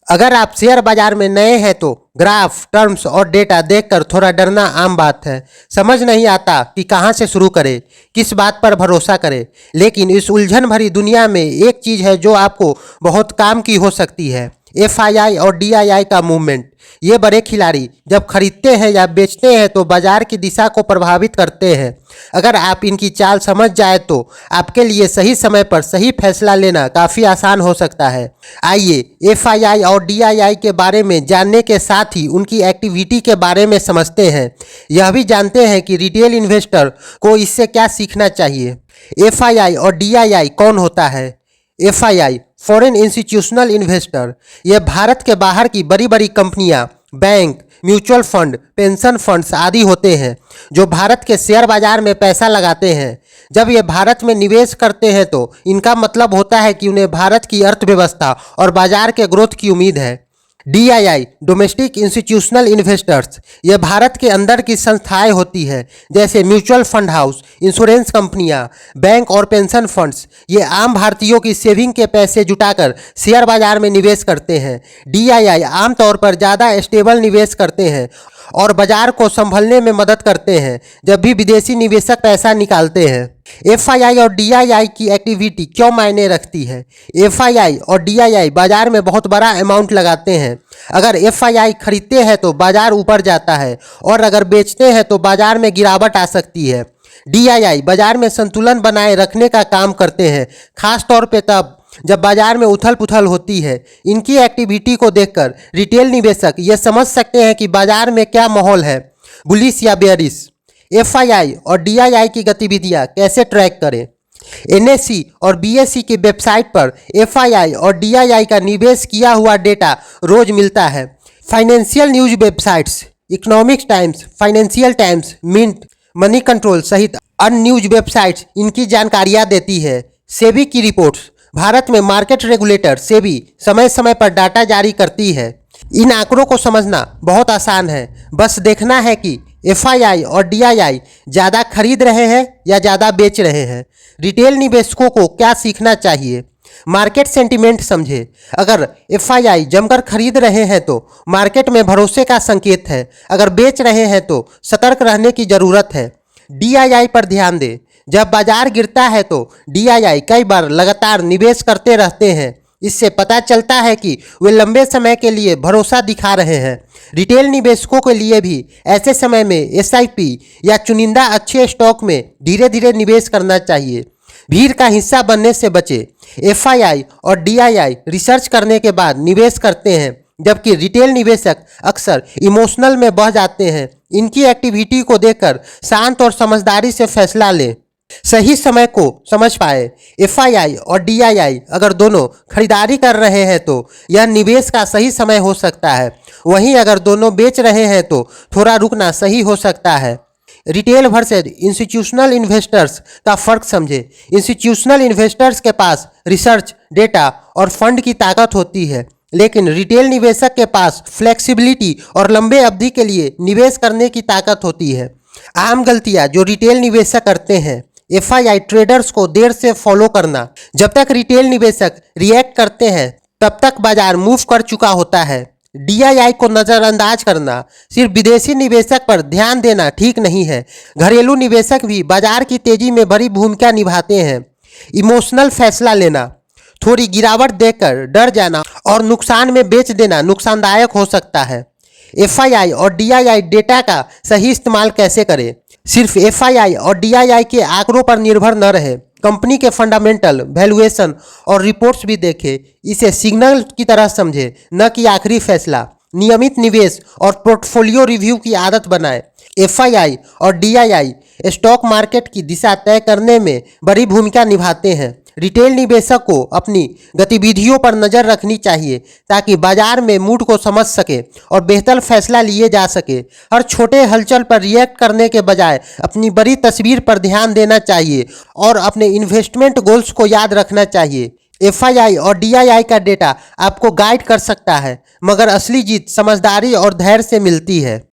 अगर आप शेयर बाजार में नए हैं तो ग्राफ, टर्म्स और डेटा देखकर थोड़ा डरना आम बात है। समझ नहीं आता कि कहां से शुरू करें, किस बात पर भरोसा करें। लेकिन इस उलझन भरी दुनिया में एक चीज़ है जो आपको बहुत काम की हो सकती है। एफआईआई और डीआईआई का मूवमेंट। ये बड़े खिलाड़ी जब खरीदते हैं या बेचते हैं तो बाजार की दिशा को प्रभावित करते हैं। अगर आप इनकी चाल समझ जाए तो आपके लिए सही समय पर सही फैसला लेना काफ़ी आसान हो सकता है। आइए एफआईआई और डीआईआई के बारे में जानने के साथ ही उनकी एक्टिविटी के बारे में समझते हैं। यह भी जानते हैं कि रिटेल इन्वेस्टर को इससे क्या सीखना चाहिए। एफआईआई और डीआईआई कौन होता है? FII foreign institutional investor. यह भारत के बाहर की बड़ी बड़ी कंपनियां, bank, mutual fund, pension funds आदि होते हैं जो भारत के शेयर बाजार में पैसा लगाते हैं। जब ये भारत में निवेश करते हैं तो इनका मतलब होता है कि उन्हें भारत की अर्थव्यवस्था और बाजार के ग्रोथ की उम्मीद है। DII domestic institutional investors. ये भारत के अंदर की संस्थाएं होती है जैसे म्यूचुअल फंड हाउस, इंश्योरेंस कंपनियां, बैंक और पेंशन फंड्स। ये आम भारतीयों की सेविंग के पैसे जुटाकर शेयर बाजार में निवेश करते हैं। डीआईआई आमतौर पर ज़्यादा स्टेबल निवेश करते हैं और बाजार को संभलने में मदद करते हैं जब भी विदेशी निवेशक पैसा निकालते हैं। एफआईआई और डीआईआई की एक्टिविटी क्यों मायने रखती है? एफआईआई और डीआईआई बाजार में बहुत बड़ा अमाउंट लगाते हैं। अगर एफआईआई खरीदते हैं तो बाजार ऊपर जाता है और अगर बेचते हैं तो बाजार में गिरावट आ सकती है। डीआईआई बाजार में संतुलन बनाए रखने का काम करते हैं, खास तौर पे तब जब बाजार में उथल पुथल होती है। इनकी एक्टिविटी को देखकर रिटेल निवेशक ये समझ सकते हैं कि बाजार में क्या माहौल है, बुलिश या बेयरिश। एफआईआई और डीआईआई की गतिविधियां कैसे ट्रैक करें? एनएसई और बीएसई की वेबसाइट पर एफआईआई और डीआईआई का निवेश किया हुआ डेटा रोज मिलता है। Financial news websites, Economics Times, Financial Times, Mint, Money Control सहित अन्य न्यूज वेबसाइट्स इनकी जानकारियां देती है। सेबी की रिपोर्ट्स। भारत में मार्केट रेगुलेटर सेबी समय समय पर डाटा जारी करती है। इन आंकड़ों को समझना बहुत आसान है, बस देखना है कि एफआईआई और डीआईआई ज़्यादा खरीद रहे हैं या ज़्यादा बेच रहे हैं। रिटेल निवेशकों को क्या सीखना चाहिए? मार्केट सेंटिमेंट समझे। अगर एफआईआई जमकर खरीद रहे हैं तो मार्केट में भरोसे का संकेत है, अगर बेच रहे हैं तो सतर्क रहने की ज़रूरत है। डीआईआई पर ध्यान दें। जब बाजार गिरता है तो डीआईआई कई बार लगातार निवेश करते रहते हैं। इससे पता चलता है कि वे लंबे समय के लिए भरोसा दिखा रहे हैं। रिटेल निवेशकों के लिए भी ऐसे समय में एसआईपी या चुनिंदा अच्छे स्टॉक में धीरे धीरे निवेश करना चाहिए। भीड़ का हिस्सा बनने से बचे। एफआईआई और डीआईआई रिसर्च करने के बाद निवेश करते हैं, जबकि रिटेल निवेशक अक्सर इमोशनल में बह जाते हैं। इनकी एक्टिविटी को देखकर शांत और समझदारी से फैसला लें। सही समय को समझ पाए। एफआईआई और डीआईआई अगर दोनों खरीदारी कर रहे हैं तो यह निवेश का सही समय हो सकता है। वहीं अगर दोनों बेच रहे हैं तो थोड़ा रुकना सही हो सकता है। रिटेल वर्सेज इंस्टीट्यूशनल इन्वेस्टर्स का फर्क समझे। इंस्टीट्यूशनल इन्वेस्टर्स के पास रिसर्च, डेटा और फंड की ताकत होती है, लेकिन रिटेल निवेशक के पास फ्लेक्सिबिलिटी और लंबे अवधि के लिए निवेश करने की ताकत होती है। आम गलतियां जो रिटेल निवेशक करते हैं। एफआईआई ट्रेडर्स को देर से फॉलो करना। जब तक रिटेल निवेशक रिएक्ट करते हैं तब तक बाजार मूव कर चुका होता है। डीआईआई को नज़रअंदाज करना। सिर्फ विदेशी निवेशक पर ध्यान देना ठीक नहीं है, घरेलू निवेशक भी बाजार की तेजी में बड़ी भूमिका निभाते हैं। इमोशनल फैसला लेना। थोड़ी गिरावट देखकर डर जाना और नुकसान में बेच देना नुकसानदायक हो सकता है। एफआईआई और डीआईआई डेटा का सही इस्तेमाल कैसे करें? सिर्फ एफआईआई और डीआईआई के आंकड़ों पर निर्भर न रहे। कंपनी के फंडामेंटल, वैल्यूएशन और रिपोर्ट्स भी देखें। इसे सिग्नल की तरह समझे, न कि आखिरी फैसला। नियमित निवेश और पोर्टफोलियो रिव्यू की आदत बनाएं। एफआईआई और डीआईआई स्टॉक मार्केट की दिशा तय करने में बड़ी भूमिका निभाते हैं। रिटेल निवेशक को अपनी गतिविधियों पर नज़र रखनी चाहिए ताकि बाजार में मूड को समझ सके और बेहतर फैसला लिए जा सके। हर छोटे हलचल पर रिएक्ट करने के बजाय अपनी बड़ी तस्वीर पर ध्यान देना चाहिए और अपने इन्वेस्टमेंट गोल्स को याद रखना चाहिए। एफआईआई और डीआईआई का डेटा आपको गाइड कर सकता है, मगर असली जीत समझदारी और धैर्य से मिलती है।